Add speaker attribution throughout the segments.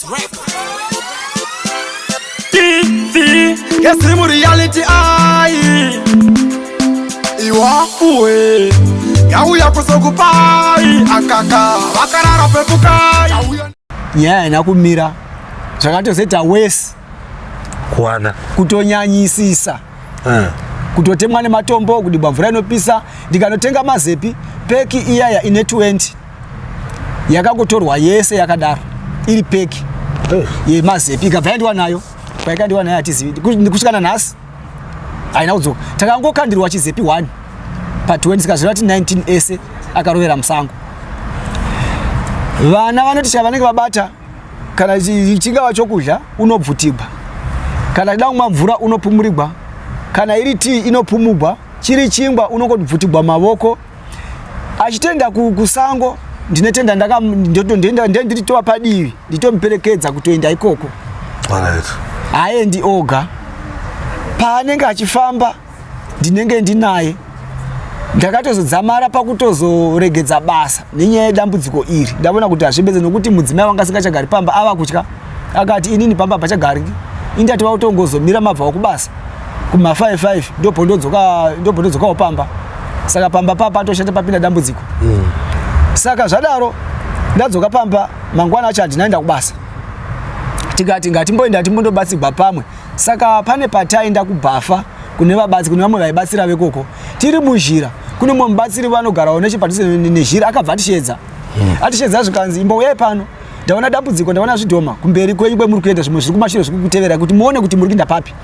Speaker 1: This record.
Speaker 2: Yes, I'm reality. Iwa uwe yawu ya kusokupai akaka wakarara pepukai
Speaker 3: nyaya nakumira zvakatozeta wesi
Speaker 4: kuwana
Speaker 3: kutonyanyisisa kutotemwa nematombo kudibwa mvura inopisa ndikanotenga mazepi peki iyaya ine 20 yakangotorwa yese yakadaro iri peki yemazepi ikabva yandiwa nayo kwaikandiwa nayo hatizivi ndikusvikana nhasi haina kudzoka takangokandirwa chizepi 1 pa20 sikazviva kuti 19 ese akarovera musango. Vana vanoti vanenge vabata kana chingava chokudya unobvutigwa, kana chida kumwa mvura unopumurigwa, kana iri tii inopumugwa, chiri chingwa unongobvutigwa mavoko. Achitenda kusango ndinetenda nditowa padivi nditomuperekedza kutoenda ikoko. Haendi oga. Paanenge achifamba ndinenge ndinaye. Ndakatozodzamara pakutozoregedza basa nenyaya yedambudziko iri. Ndabona kuti hazvibedze nokuti mudzimai wanga asingachagari pamba ava kutya. Akati inini pamba pachagari. Indati vautongozomira mabva okubasa. Kuma 5 ndopondodzokawo pamba. Saka pamba papa atoshata papinda dambudziko. Saka zvadaro ndadzoka pamba mangwana acho handinaenda kubasa. Tikati ngatimboenda timbondobatsirwa pamwe. Saka pane pataenda kubhafa kune vabatsi kune vamwe vaibatsira vekoko. Tiri muzhira kune mumwe mubatsiri vanogarawo nechipadhuze nezhira akabva atishedza. Atishedza zvikanzi imbouyai pano. Ndaona dambudziko, ndaona Chidhoma kumberi kwenyu kwemuri kuenda zvimwe zviri kumashure zviri kukutevera kuti muone kuti muri kuenda papi.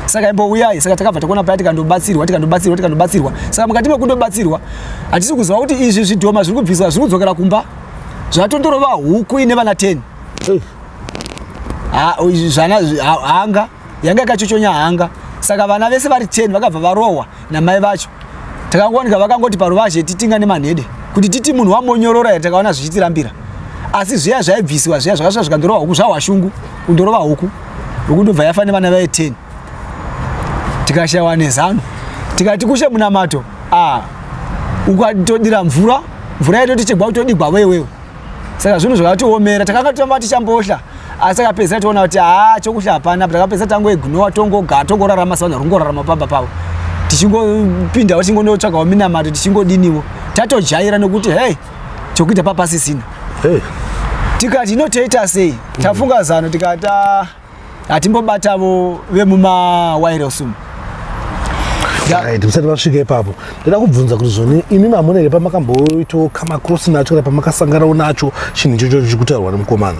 Speaker 3: Saka imbouyai. Saka takabva takuona paya tikandobatsirwa. Saka mukati mekundobatsirwa hatisi kuziva kuti izvi Chidhoma zviri kubviswa zviri kudzokera kumba. Zvatondorova huku ine vana 10. Zvana hanga yanga yakachochonya hanga. Saka vana vese vari 10 vakabva varohwa namai vacho. Takangowanika vakangoti paruvazhe titinga nemanhede kuti titi munhu wamonyorora here takaona zvichitirambira. Asi zviya zvaibvisiwa zviya zvakasvika zvikandorova huku zvahwashungu kundorova huku nokundobva yafa nevana vaye 10. Tikashayiwa nezano tikati kushe munamato ukatodira mvura yedu tichigwa kutodigwa wewe. Saka zvinhu zvakatiomera takanga tamba tichambohla. Asi akapedza tiona kuti chokuhla hapana. Takapedza tangoigunowa tongorarama sawana rungorarama pamba pavo. Tichingopinda tichingondotsvagawo minamato tichingodiniwo. Tatojaira nokuti hey chokuita papasisina. Tikati inotoita sei? Tafunga zano tikati hatimbobatavo vemumawireless umu.
Speaker 4: Musati vasvika ipapo ndida kubvunza kuti zvoni imi mamuna here pamakamboitokama cross nacho kana pamakasanganawo nacho chinhu ichocho chikutaurwa nemukomana?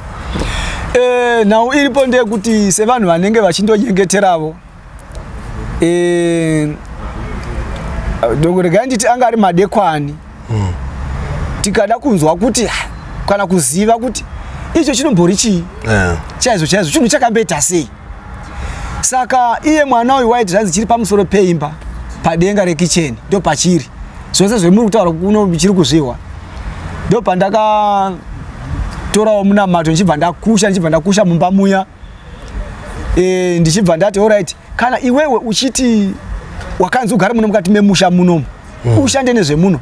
Speaker 3: Nhau iripo ndeyekuti sevanhu vanenge vachindonyengeteravo regai nditi anga ari madekwani tikada kunzwa kuti kana kuziva kuti icho chinombori chii chaizvo chinhu chakamboita sei. Saka iye mwana uyu waiti zvanzi chiri pamusoro peimba padenga rekicheni ndo pachiri zvose zvemuri kutaura kuno chiri kuzviwa. Ndo pandakatorawo munamato ndichibva ndakusha mumba muya. Ndichibva ndati alright kana iwewe uchiti wakanzi ugare muno mukati memusha munomu ushande nezvemuno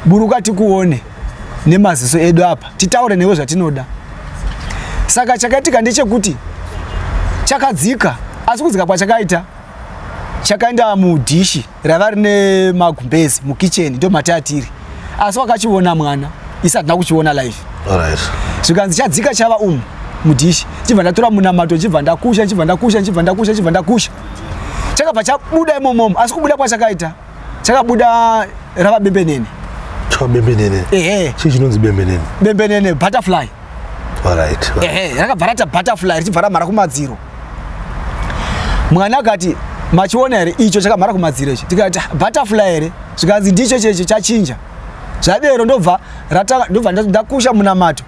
Speaker 3: buruka tikuone nemaziso edu apa titaure newe zvatinoda. Saka chakaitika ndechekuti chakadzika. Asi kudzika kwachakaita chakaenda mudhishi rava rine magumbezi mukicheni ndo matatiri. Asi wakachiona mwana isati nakuchiona live. Zvikanzi chadzika chava mudhishi chibva ndatora munamato chibva ndakusha chakabva chabuda imomomo. Asi kubuda kwachakaita chakabuda rava bembenene.
Speaker 4: Chii chinonzi bembenene?
Speaker 3: Bembenene butterfly. Rakabva rata butterfly richibva ramhara kumadziro. Mwana akati machiona here icho chakamhara kumadziro ichi. Tikati butterfly here zvikanzi ndicho checho chachinja. Zvadero ndobva ndakusha munamato.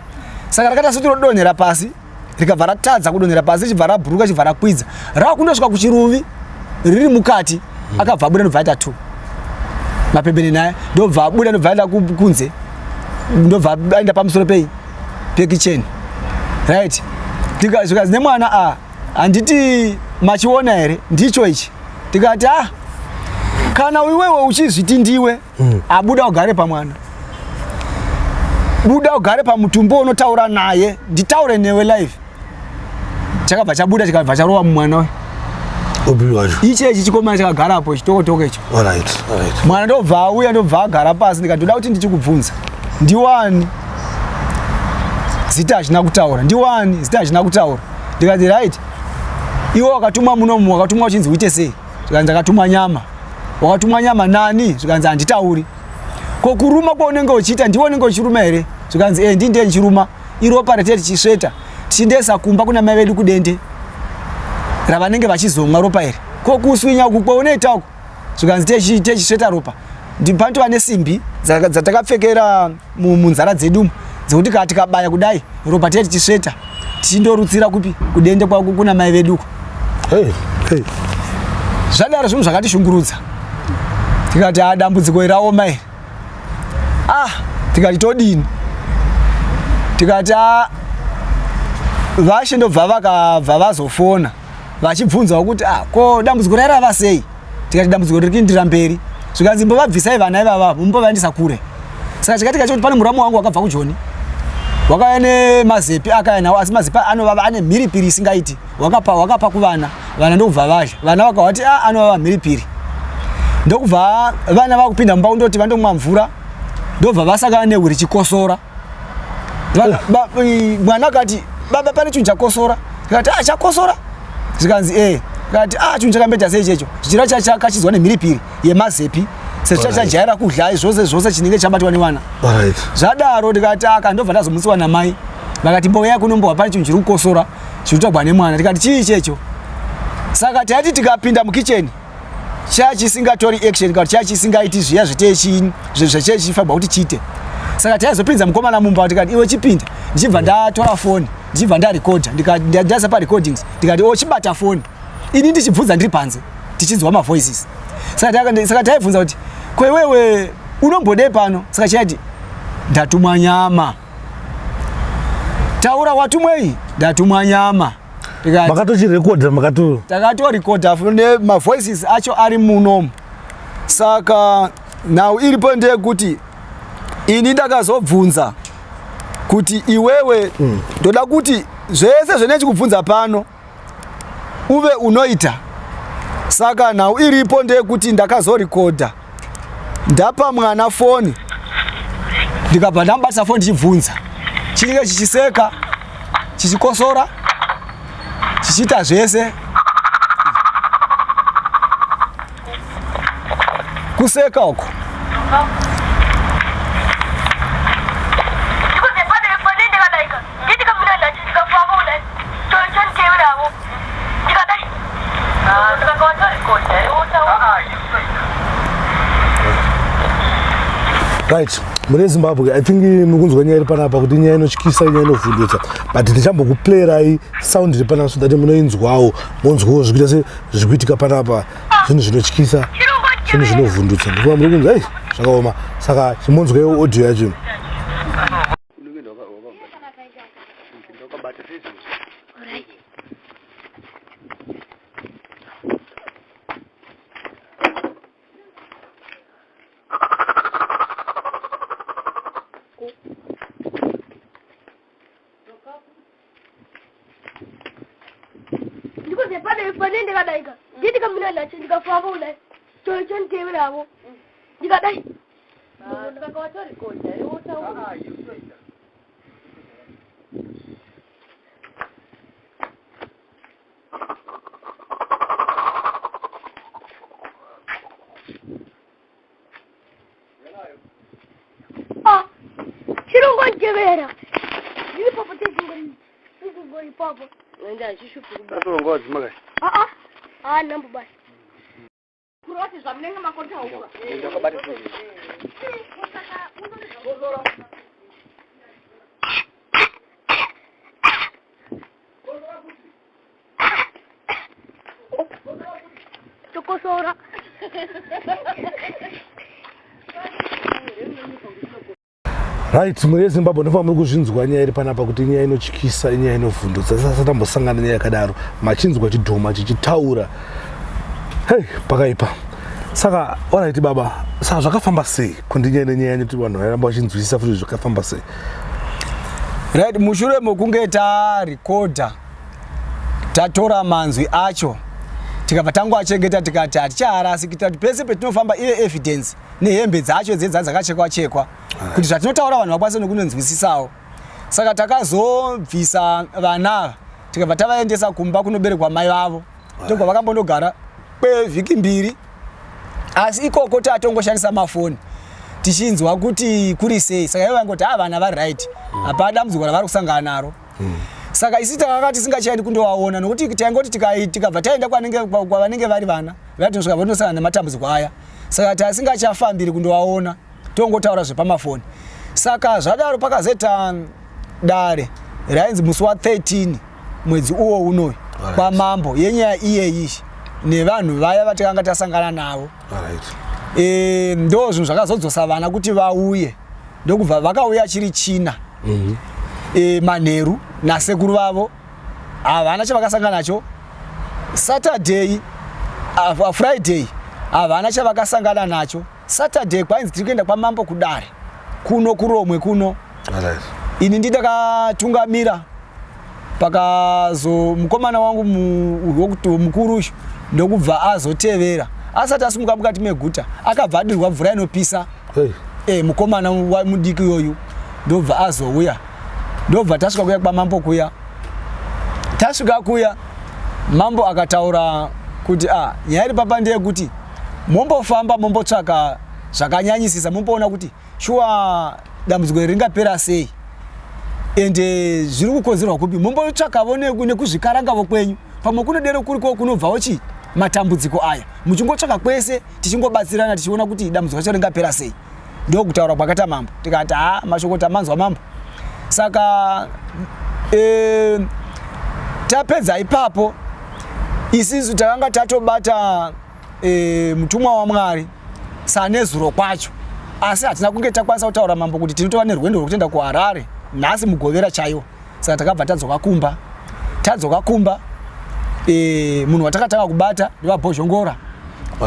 Speaker 3: Saka rakata sotinodonhera pasi rikabva ratadza kudonhera pasi richibva rabhuruka chibva rakwidza. Rava kundosvika kuchiruvi riri mukati akabva abuda ndobva aita 2 mapembenene aya ndobva abuda ndobva aenda kunze ndobva aenda pamusoro pekicheni right. Zvikanzi nemwana handiti machiona here ndicho ichi. Tikati kana iwewe uchizviti ndiwe abuda ugare pamwana, buda ugare pamutumbo unotaura naye nditaure newe live. chakabva chabuda chikabva charova mumwana we
Speaker 4: upi wacho
Speaker 3: ichi chikomana chakagara hapo chitoko icho.
Speaker 4: Alright.
Speaker 3: Mwana ndobva auya ndobva agara pasi ndikatoda kuti ndichikubvunza ndiwani zita hazvina kutaura ndiwani zita hazvina kutaura ndikati right iwe wakatumwa munomu wakatumwa uchinzi uite sei zvikanzi ndakatumwa nyama wakatumwa nyama nani zvikanzi handitauri ko kuruma kwaunenge uchiita ndiwe unenge uchiruma here zvikanzi ndinde ndichiruma iropa ratete tichisveta tichindesa kumba kuna mai vedu kudende ravanenge vachizomwa ropa here ko kuswinya uku kwaunoita uku zvikanzi techisveta ropa ndipandova nesimbi dzatakapfekera munzara dzedu dzekuti kana tikabaya kudai ropa tete tichisveta tichindorutsira kupi kudende kwako kuna mai veduko. Zvadaro zvinhu zvakatishungurudza tikati dambudziko iraoma here tikati todini tikati vashe ndobva vakabva vazofona vachibvunzawo kuti ko dambudziko rairava sei tikati dambudziko riri kuindira mberi zvikanzi mbovabvisai vana ivava mumbovandisa kure saka chikatika chekuti pane muramu wangu wakabva kuJoni wakauya nemazepi akauya nawo asi mazepi anovava ane mhiripiri isingaiti wakapa kuvana vana ndokubva vadya vana vakauya kuti anovava mhiripiri ndokubva vana vakupinda mumba ndoti vandomwa mvura ndobva vasakana nehu richikosora mwana akati baba pane chinhu chakosora tikati chakosora zvikanzi tikati chinhu chakamboita sei ichecho chichira chakachizwa nemhiripiri yemazepi sechachajaira kudya zvose chinenge chabatwa nevana zvadaro tikati ndobva ndazomutsiwa namai vakati mboya kunombowa pane chinhu chiri kukosora chirikutagwa nemwana tikati chii ichecho saka taiti tikapinda mukicheni chachisingatori action kana chachisingaiti zviya zvechichifabwa kuti chiite saka taizopinza mukomana mumba tikati iwe chipinda ndichibva ndatora foni ndichibva ndarekodha ndikaisa parecordings ndikati chibata foni ini ndichibvunza ndiri panze tichinzwa mavoices saka taibvunza kuti kwewewe unombodei pano saka chaiti ndatumwa nyama taura watumwei ndatumwa nyama
Speaker 4: makatochirekodha
Speaker 3: takatorekodha nemavoices acho ari munomu saka nhau iripo ndeyekuti ini ndakazobvunza kuti iwewe ndoda kuti zvese zvenechikubvunza pano uve unoita saka nhau iripo ndeyekuti ndakazorekodha ndapa mwana foni ndikabva ndamubatisa foni ndichibvunza chinenge chichiseka chichikosora chichiita zvese kuseka uko
Speaker 4: right muri Zimbabwe I think mukunzwa nyaya iri panapa kuti nyaya inotyisa nyaya inovhundutsa but ndichambokuplayirai sound iri panapa so that munoinzwawo monzwawo zvikuita sezvikuitika panapa zvinhu zvinotyisa zvinhu zvinovhundutsa ndikuva muri kunzwa zvakaoma saka chimonzwayo audio yacho
Speaker 1: nambo basi. Kuroti zvamnenge makota huko.
Speaker 3: Ndakabata sisi.
Speaker 1: Tokosora.
Speaker 4: Right, muri Zimbabwe ndofamba muri kuzvinzwa nyaya iri panapa kuti nyaya inotyisa nyaya inovhundutsa sasa tambosangana nyaya yakadaro machinzwa Chidhoma chichitaura pakaipa saka alright baba saka zvakafamba sei kundinyaya nenyaya kuti vanhu varamba vachinzwisisa futi zvakafamba sei
Speaker 3: right mushure mokunge tarekodha tatora manzwi acho tikabva tangwachengeta tikati hatichaharasi kuitira kuti pese petinofamba ive evidence nehembe dzacho dzakachekwa kuti zvatinotaura vanhu vakwanise nokunonzwisisawo. Saka takazobvisa vana tikabva tavaendesa kumba kunoberekwa mai vavo ndokwa vakambondogara kwevhiki 2. Asi ikoko tatongoshandisa mafoni tichinzwa kuti kuri sei. Saka ivo vangoti vana vari right, hapana dambudziko ravari kusangana naro. Saka isi takakati tisingachaendi kundovaona nokuti taingoti tikabva taenda kwavanenge vari vana vatosvika vandosangana nematambudziko aya. Saka tasingachafambiri kundovaona, tongotaura zvepamafoni. Saka zvadaro pakazeta dare rainzi musi wa13 mwedzi uwo unoyu kwamambo yenyaya iyeyi nevanhu vaya vatakanga tasangana navo. Ndo zvinhu zvakazodzosa vana kuti vauye, ndokubva vakauya chiri china. Manheru nasekuru vavo havana chavakasangana nacho. Saturday Friday havana chavakasangana nacho. Saturday kwainzi tiri kuenda kwamambo kudare kuno kuromwe kuno. Ini ndidakatungamira pakazo mukomana wangu mukuru ndokubva azotevera asati asimuka mukati meguta akabva adirwa mvura inopisa. Mukomana mudiki yoyu ndobva azouya, ndobva tasvika kuya kwamambo kuya. Tasvika kuya mambo akataura kuti nyaya iri papa ndeyekuti mombofamba mombotsvaka zvakanyanyisisa, momboona kuti shuwa dambudziko ringapera sei ende zviri kukonzerwa kupi. Mombotsvakavo nekuzvikarangavo kwenyu pamwe kunodero kuriko kunobvawo matambudziko aya, muchingotsvaka kwese tichingobatsirana tichiona kuti dambudziko racho ringapera sei. Ndokutaura kwakaita mambo. Tikati mashoko tamanzwa mambo. Saka tapedza ipapo isisu takanga tatobata mutumwa waMwari sanezuro kwacho, asi hatina kunge takwanisa kutaura mambo kuti tinotova nerwendo rwekuenda kuHarare nhasi mugovera chaiwo. Saka takabva tadzoka kumba. Munhu watakatanga kubata ndevabhozhongora,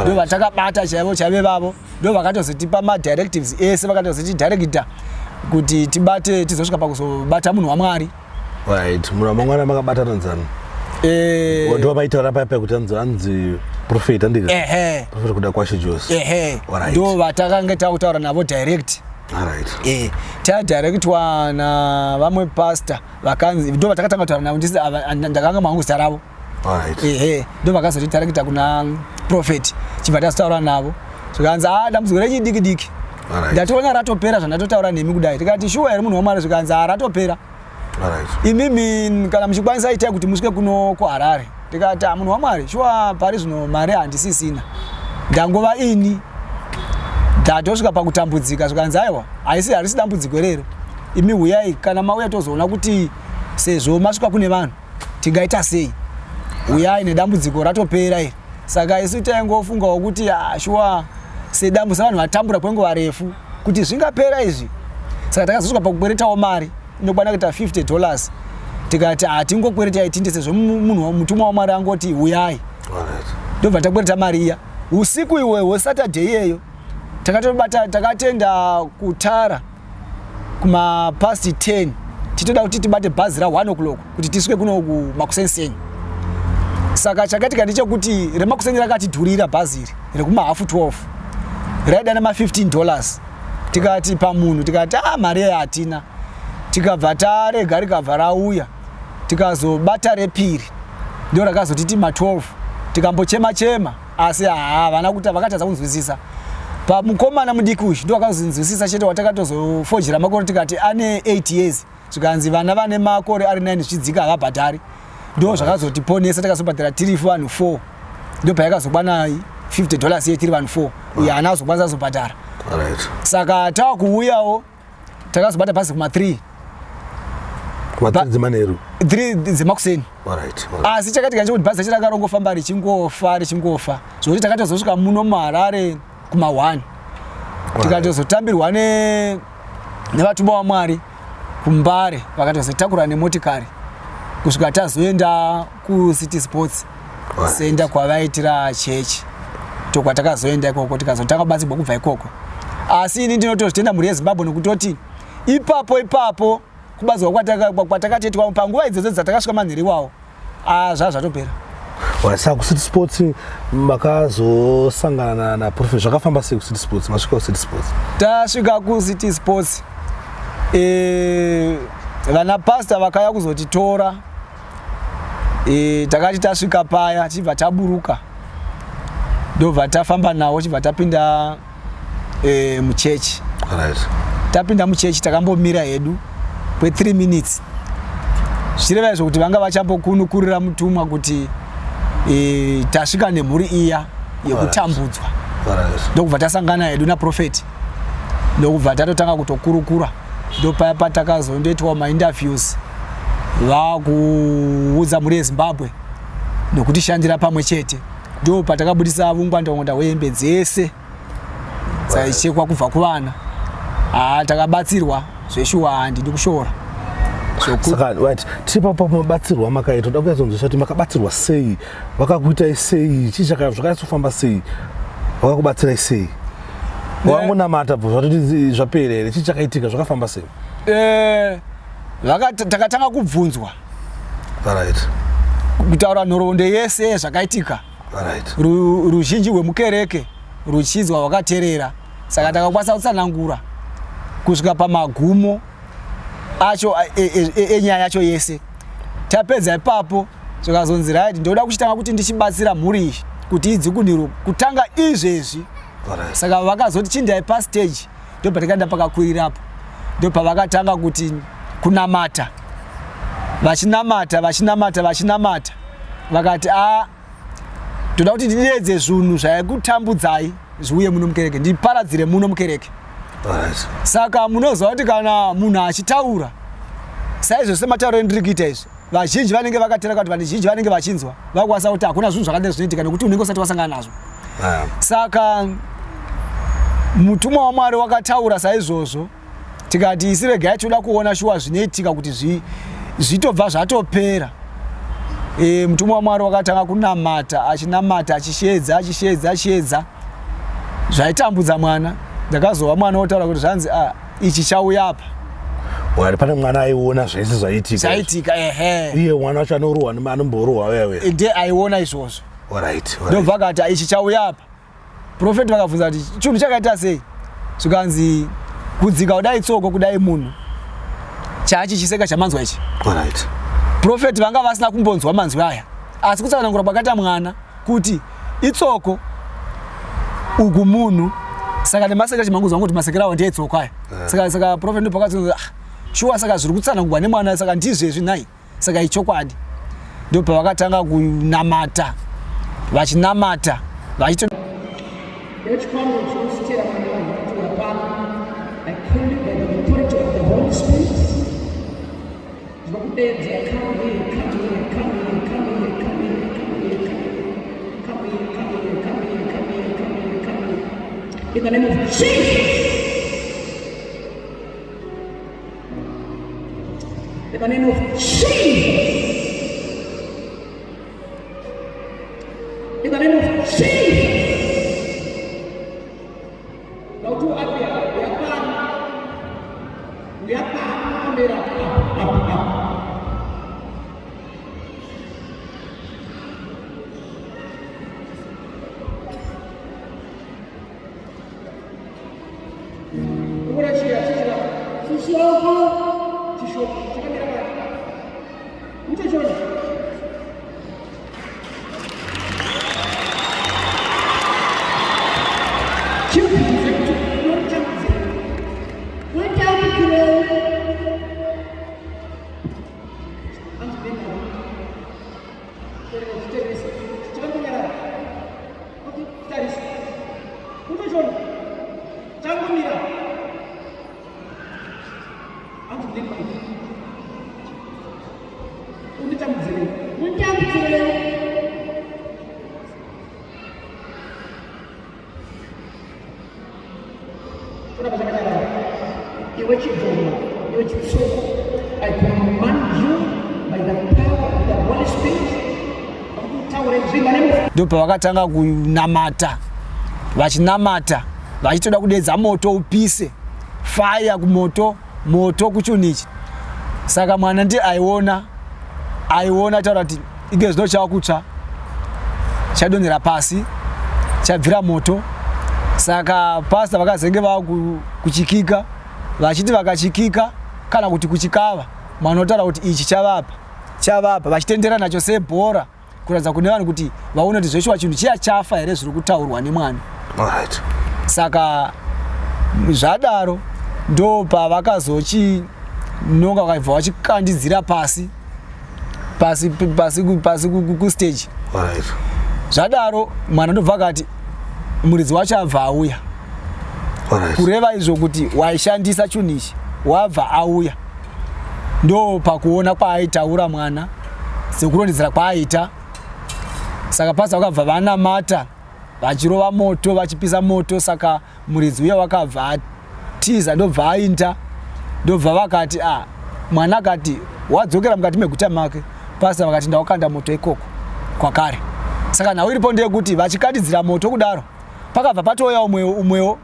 Speaker 3: ndo vatakabata chaive vavo, ndo vakatozotipa madirectives ese, vakatozotidhirecta kuti tibate tizosvika pakuzobata munhu waMwari.
Speaker 4: Munhu waMwari makabata nzani? Ndo vaitaura papa kuti anzi prophet andika. Prophet kuda kwashe Jose.
Speaker 3: Ndo vatakanga tautaura navo direct. Tadirectwa na vamwe pastor vakanzi ndo vatakatanga kutaura navo ndisi ndakanga mangu zita ravo. Ndo vakazotitarekita kuna prophet chibva tazotaura navo zvikanzi dambudziko renyu diki ndatoona ratopera zvandatotaura nemi kudai. Tikati shuwa here munhu waMwari? Zvikanzi ratopera. Imimi kana muchikwanisa itai kuti musvike kuno kuHarare. Tikati munhu waMwari shuwa pari zvino mari handisisina, ndangova ini ndatosvika pakutambudzika. Zvikanzi aiwa harisi dambudziko rero, imi huyai kana mauya tozoona kuti sezvo masvika kune vanhu tingaita sei, uyai nedambudziko ratopera iri. Saka isu taingofungawo kuti shuwa sedambudziko vanhu vatambura kwenguva refu kuti zvingapera izvi. Saka takazosvika pakukweretawo mari inokwana kuita $50. Tikati hatingokweretai tinde sezvo mutumwa waMwari angoti uyai. Ndobva takwereta mari iya. Usiku iwewe Saturday iyeyo takatenda kutara kuma past 10 titoda kuti tibate bhazi ra1 o'clock kuti tisvike kuno kumakusensenyi. Saka chakatika ndechekuti remakusenyi rakatidhurira bhazi iri rekuma 12:30 raida $15. Tikati pamunhu tikati mari yayo hatina. Tikabva tarega rikabva rauya tikazobata repiri ndo rakazotiti ma12 tikambochema asi havana kuti vakatadza kunzwisisa. Pamukomana mudiki uyu ndo vakazonzwisisa chete watakatozofojera makore tikati ane 8 years. Zvikanzi vana vane makore ari 9 zvichidzika havabhadhari. Ndo zvakazotiponesa takazobhadhara tiri vanhu 4. Ndo payakazokwana $50 ye tiri vanhu 4 uye haana azokwanisa azobhadhara. Saka takuuyawo takazobata bhazi kuma 3 dzemakuseni. Asi chakatika nchekuti bhazi racho rakarongofamba richingofa zvokuti takatozosvika muno muHarare kuma 1 tikatozotambirwa nevatumwa waMwari kuMbare, vakatozotakura nemotikari kusvika tazoenda kuCity Sports Center kwavaitira chechi. Tokwatakazoenda ikoko tikazotanga batsirwa kubva ikoko. Asi ini ndinotozvitenda mhuri yeZimbabwe nokutoti ipapo kubatsirwa kwatakatitwa panguva idzodzo dzatakasvika manheri wawo zvazvatopera.
Speaker 4: Saka kuCity Sports makazosangana na Prophet zvakafamba sei kuCity Sports? Masvika kuCity Sports?
Speaker 3: Tasvika kuCity Sports vana pastor vakauya kuzotitora takati tasvika paya chibva taburuka ndobva tafamba nawo chibva tapinda muchechi. Tapinda muchechi takambomira hedu kwe 3 minutes zvireva izvo kuti vanga vachambokunukurira mutumwa kuti tasvika nemhuri iya yekutambudzwa. Ndokubva tasangana hedu naProfeti ndokubva tatotanga kutokurukura ndopaya patakazondoitwa mainterviews vakuudza mhuri yeZimbabwe nokutishandira pamwe chete. Ndo patakabudisa ungwanda hwehembe dzese dzaichekwa kubva kuvana. Takabatsirwa zveshuwa handidi kushora.
Speaker 4: Saka tipa pamabatsirwa makaita toda kuzonzwa kuti makabatsirwa sei, vakakuita sei, chichaka zvakaisofamba sei, vakakubatsira sei, wangonamata bvo zvatoti zvapera chichakaitika zvakafamba sei?
Speaker 3: Takatanga kubvunzwa kutaura nhoroondo yese zvakaitika. Ruzhinji rwemukereke ruchinzwa wakateerera, saka takakwanisa kutsanangura kusvika pamagumo acho enyaya yacho yese. Tapedza ipapo zvakazonzi right ndoda kuchitanga kuti ndichibatsira mhuri iyi kuti idzikuniro kutanga izvezvi. Saka vakazoti chindai pa stage ndobva takaenda pakakwirirapo ndobva vakatanga kuti kunamata vachinamata vakati toda kuti ndiedze zvinhu zvaikutambudzai zviuye muno mukereke ndiparadzire muno mukereke. Saka munoziva kuti kana munhu achitaura saizvo sematauro endiri kuita izvi vazhinji vanenge vakateerera kuti vazhinji vanenge vachinzwa vakwanisa kuti hakuna zvinhu zvakadai zvinoitika nekuti unenge usati wasangana nazvo. Saka mutumwa waMwari wakataura saizvozvo tikati isi regai toda kuona shuwa zvinoitika kuti zvitobva zvatopera. Mutumwa waMwari wakatanga kunamata achinamata achishedza zvaitambudza mwana. Ndakazova mwana otaura kuti zvanzi ichi chauya apa.
Speaker 4: Pane mwana aiona zvese zvaitika. Iye mwana wacho anorohwa anomborohwa wewe.
Speaker 3: Ndiye aiona izvozvo. Ndobva akati ichi chauya apa. Profeti vakabvunza kuti chinhu chakaita sei? Zvikanzi kudzika kudai tsoko kudai munhu chaachichiseka chamanzwa ichi. Profeti vanga vasina kumbonzwa manzwi aya, asi kutsanangura kwakaita mwana kuti itsoko uku munhu. Saka nemasekera chimangudzwa kuti masekera awo ndiye tsoko aya. Saka Profeti ndopakati shuwa saka zviri kutsanangurwa nemwana saka ndizvezvi nai. Saka ichokwadi. Ndobva vakatanga kunamata vachinamata vachito
Speaker 1: in the name of Jesus. In the name of Jesus. In the name of Jesus. Now to appear, we are I command you by the power of the Holy Spirit.
Speaker 3: Ndopa vakatanga kunamata vachinamata vachitoda kudedza moto upise fire kumoto moto kuchunichi. Saka mwana ndiye aiona taura kuti igezino chakutsva chadonhera pasi chabvira moto. Saka pastor vakazenge kuchikika vachiti vakachikika kana kuti kuchikava manotaura kuti ichi chavapa vachitendera nacho sebhora kuratidza kune vanhu kuti vaone kuti zveshuwa chinhu chiya chafa here zviri kutaurwa nemwana.
Speaker 4: Alright.
Speaker 3: Saka zvadaro ndo pavakazochinonga vakabva vachikandidzira pasi kustage.
Speaker 4: Alright.
Speaker 3: Zvadaro mwana ndobva akati muridzi wacho abva auya.
Speaker 4: Alright.
Speaker 3: Kureva izvo kuti waishandisa chinhu ichi wabva auya. Ndo pakuona kwaaitaura mwana sekurondedzera kwaaita. Saka pastor vakabva vanamata vachirova moto vachipisa moto. Saka muridzi uya wakabva atiza ndobva ainda ndobva vakati mwana akati wadzokera mukati meguta make. Pastor vakati ndawakanda moto ikoko kwakare. Saka nhau iripo ndeyekuti vachikandidzira moto kudaro pakabva patouya umwewo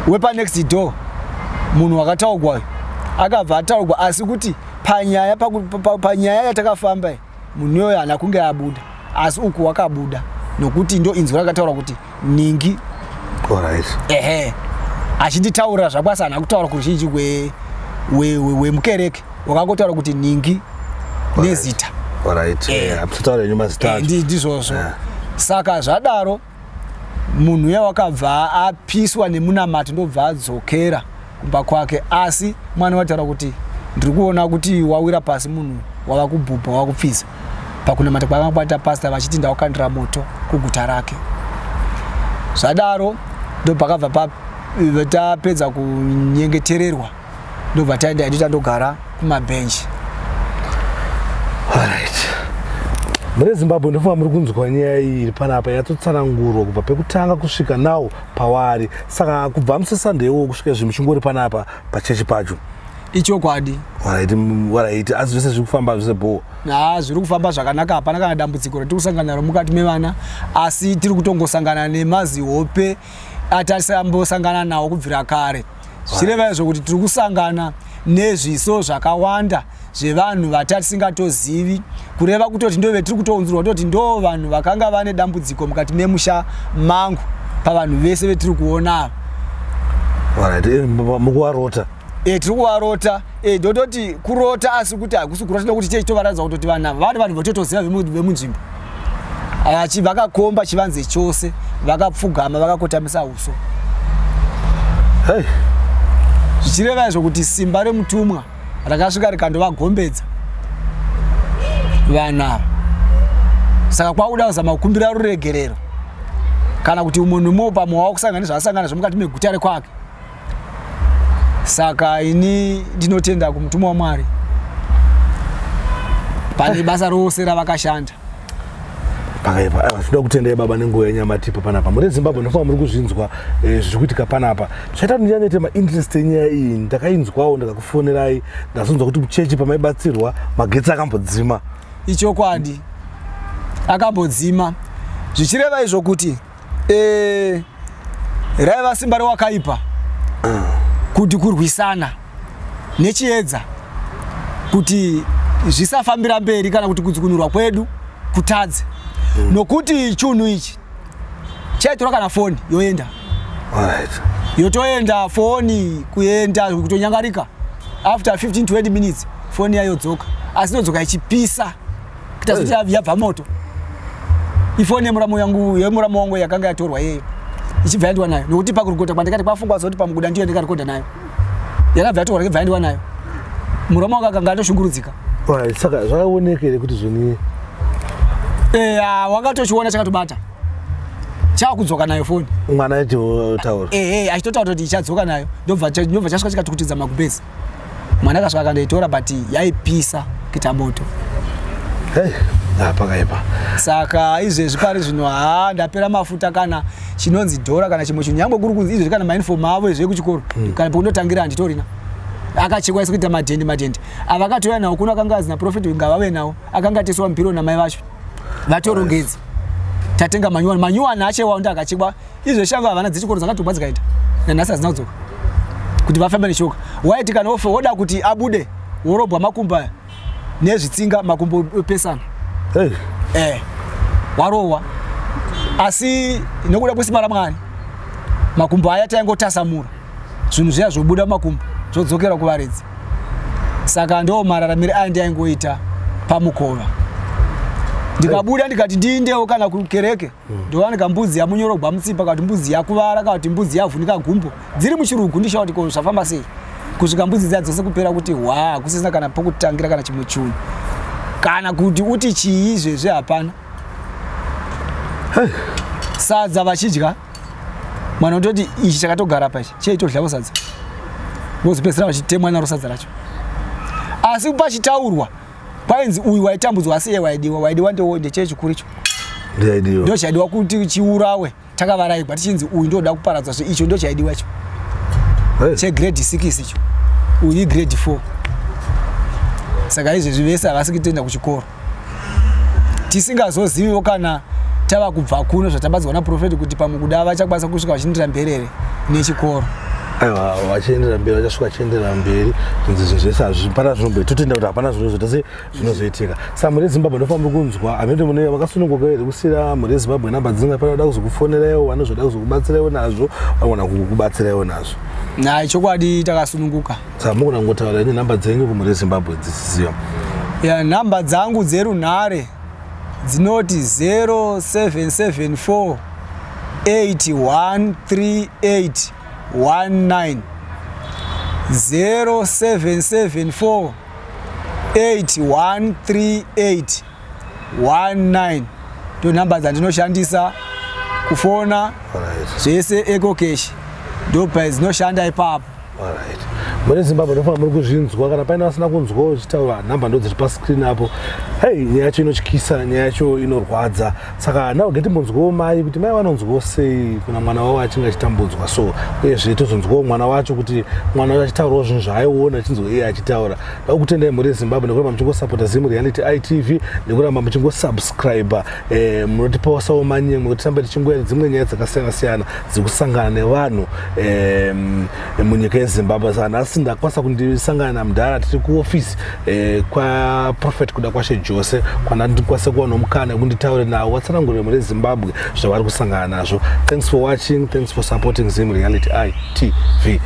Speaker 3: wepa next door munhu wakataurwa akabva ataurwa asi kuti panyaya yatakafamba munhu iyoyo haana kunge abuda asi uku wakabuda nokuti ndo inzwi rakataura kuti ningi.
Speaker 4: Alright.
Speaker 3: Achinditaura zvakwasa haana kutaura kuruzhinji wemukereke wakangotaura kuti ningi nezita.
Speaker 4: Alright. Apitaura nyuma zitatu.
Speaker 3: Ndizvozvo. Saka zvadaro munhu uya wakabva apiswa nemunamato ndobva adzokera kumba kwake asi mwana wataura kuti ndiri kuona kuti wawira pasi munhu wava kubhubha wava kupfiza. Pakunamata kwavakabata pastor vachiti ndawakandira moto kuguta rake. Zvadaro ndopakabva tapedza kunyengetererwa ndobva taenda nditandogara kumabhenji.
Speaker 4: Alright. Muri Zimbabwe ndofunga muri kunzwa nyaya iyi iri panapa yatotsanangurwa kubva pekutanga kusvika nawo pawari. Saka kubva musesandeiwo kusvika zvinhu chingori panapa pachechi pacho.
Speaker 3: Ichokwadi.
Speaker 4: Alright. Asi zvese zviri kufamba zvese bho.
Speaker 3: Zviri kufamba zvakanaka hapana kana dambudziko ratiri kusangana naro mukati mevana asi tiri kutongosangana nemazihope atasambosangana nawo kubvira kare. Zvireva izvo kuti tiri kusangana nezviso zvakawanda zvevanhu vatisingatozivi kureva kutoti ndo vetiri kutounzirwa kuti ndo vanhu vakanga vane dambudziko mukati memusha mangu pavanhu vese vetiri kuona.
Speaker 4: Alright. Mukuvarota.
Speaker 3: Tiri kuvarota. Ndototi kurota asi kuti hakusi kurota nokuti tichitovaratidza kutoti vanhu vanhu vototoziva vemunzvimbo. Vakakomba chivanze chose vakapfugama vakakotamisa uso.
Speaker 4: Hey.
Speaker 3: Zvichireva izvo kuti simba remutumwa rakasvika rikandovagombedza vanhu ava. Saka kwakuda kuzama kukumbira ruregerero kana kuti munhu pamwe wakusangana zvasangana zvomukati meguta rekwake. Saka ini ndinotenda kumutumwa waMwari pane basa rose ravakashanda.
Speaker 4: Pakaipa tinoda kutendai baba nenguva yenyamatipa panapa. Muri Zimbabwe ndofunga muri kuzvinzwa zviri kuitika panapa. Zvaita kuti ndinyanete mainterest enyaya iyi ndakainzwawo ndakakufonerai ndazonzwa kuti muchechi pamaibatsirwa magetsi akambodzima.
Speaker 3: Ichokwadi akambodzima. Zvichireva izvo kuti raiva simba rewakaipa kuti kurwisana nechiedza kuti zvisafambira mberi kana kuti kudzikunurwa kwedu kutadze. Nokuti chunhu ichi chaitora kana foni yoenda.
Speaker 4: Alright.
Speaker 3: Yotoenda foni kuenda kutonyangarika after 15 to 20 minutes foni yayodzoka asi inodzoka ichipisa kitazoti yabva moto. Ifoni yemuramo wangu yakanga yatorwa yeyo ichibva yandiwa nayo nokuti pakurikota kwandikati kwafungwa zoti pamuguda ndiyo ndikarekodha nayo yakabva yatorwa ikabva yandiwa nayo. Muroma wanga akanga atoshungurudzika.
Speaker 4: Alright. Saka zvakaonekere kuti zvoni
Speaker 3: wakatochiona chakatobata chakudzoka nayo foni
Speaker 4: mwana achitotaura
Speaker 3: achitotaura kuti ichadzoka nayo ndobva chasvika chikatukutidza magumbezi. Mwana akasvika akandoitora but yaipisa kuita moto.
Speaker 4: Pakaipa.
Speaker 3: Saka izvezvi pari zvino ndapera mafuta kana chinonzi dhora kana chimwe chinhu nyangwe kuri kunzi izvezvi kana mauniform avo izve kuchikoro kana pokundotangira handitorina akachekwa isikuita madhendi avakatouya nawo kuno akanga azina profeti ngavave nawo akanga ateswa mupiro namai vacho vatorongedzi tatenga manyuwani achewa ndi akachekwa izvo shango havana dzechikoro dzakatobva dzikaita nanhasi hadzina kudzoka kuti vafambe neshoka waiti kana oda kuti abude worobwa makumba nezvitsinga makumbo opesana. Warowa asi nokuda kwesimara mwani makumbo aya taingotasamura zvinhu zviya zvobuda makumbo zvodzokera kuvaredzi. Saka ndo mararamire aya ndaingoita pamukova. Ndikabuda ndikati ndiindewo kana kukereke ndowanika mbudzi yamunyorogwa mutsipa kana mbudzi yakuvara kana mbudzi yavhunika gumbo dziri muchirugu ndishauti ko zvafamba sei kusvika mbudzi dziya dzose kupera kuti kusisina kana pokutangira kana chimwe chinhu kana kuti uti chii zvezve hapana. Sadza vachidya mwana utoti ichi chakatogara pachi cheitodlawo sadza vozopedzisira vachitemwa naro sadza racho. Asi pachitaurwa kwainzi uyu waitambudzwa asi waidiwa ndechechikuru icho ndo chaidiwa kuti chiurawe takavaraigwa tichinzi uyu ndoda kuparadzwa so icho ndo chaidiwa icho chegrade 6 icho uyu grade 4. Saka izvezvi vese havasi kutoenda kuchikoro tisingazoziviwo kana tava kubva kuno zvatabatsirwa naprofeti kuti pamwe kuda vachakwanisa kusvika vachindira mberi nechikoro.
Speaker 4: Aiwa vachiendera mberi vachasvika vachiendera mberi zvinhu zvese hazvipana zvinomboitotenda kuti hapana zvinhu zvotase zvinozoitika. Saka muri Zimbabwe ndofanira kunzwa amene mune vakasununguka here kusiyira muri Zimbabwe namba dzinga pano vada kuzokufoneraiwo vanozoda kuzokubatsiraiwo nazvo vagona kukubatsiraiwo nazvo.
Speaker 3: Nai chokwadi takasununguka.
Speaker 4: Saka mugona kungotaura ine namba dzenyu kumuri Zimbabwe dzisiziva.
Speaker 3: Namba dzangu dzerunhare dzinoti 0774 8138 19 0774 8138 19 ndo namba dzandinoshandisa kufona zvese ecocash ndo padzinoshanda ipapo.
Speaker 4: Muri Zimbabwe ndofanira muri kuzvinzwa kana paina vasina kunzwawo chitaura namba ndo dziri pascreen apo. Nyaya yacho inotyisa, nyaya yacho inorwadza. Saka nawo ngetimbonzwawo mai kuti mai vanonzwawo sei kuna mwana wavo achinge achitambudzwa so uyezve tozonzwawo mwana wacho kuti mwana wacho achitaurawo zvinhu zvaaiona achinzwa iye achitaura. Ndau kutendai muri Zimbabwe nekuramba muchingosapota Zim Reality ITV nekuramba muchingosubscribe munotipawo manyemwe kuti tirambe tichingoita dzimwe nyaya dzakasiyana-siyana dzekusangana nevanhu munyika yeZimbabwe. Saka nhasi ndakwanisa kundisangana namudhara tiri kuofisi kwaprofeti kuda kwashe Jose kwana ndikwanisa kuwana mukana kunditaure nawo watsanangurira muri Zimbabwe zvavari kusangana nazvo. Thanks for watching, thanks for supporting Zim Reality ITV.